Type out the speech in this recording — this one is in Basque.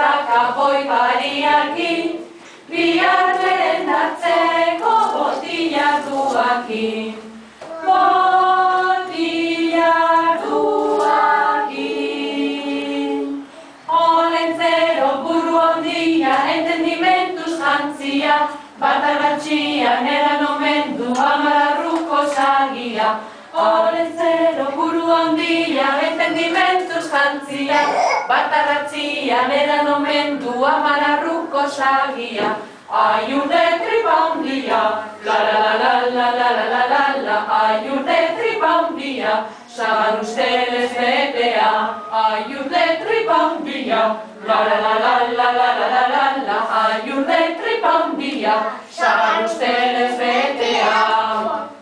eta kapoi bariakin, bihar berendatzeko botila duakin. Botila duakin. Olentzero buru handia, entendimentuz jantzia, bata batxian eran omen du amararruko sagia. Olentzero buru handia, entendimentuz jantzia, bata batxian eran omen du amararruko sagia. Aiur de tripa handia, la la la la la la la la la la, aiur de tripa handia, sagan ustedes betea. Aiur de tripa handia, la la la la la la la la la la, aiur de tripa handia, sagan ustedes betea.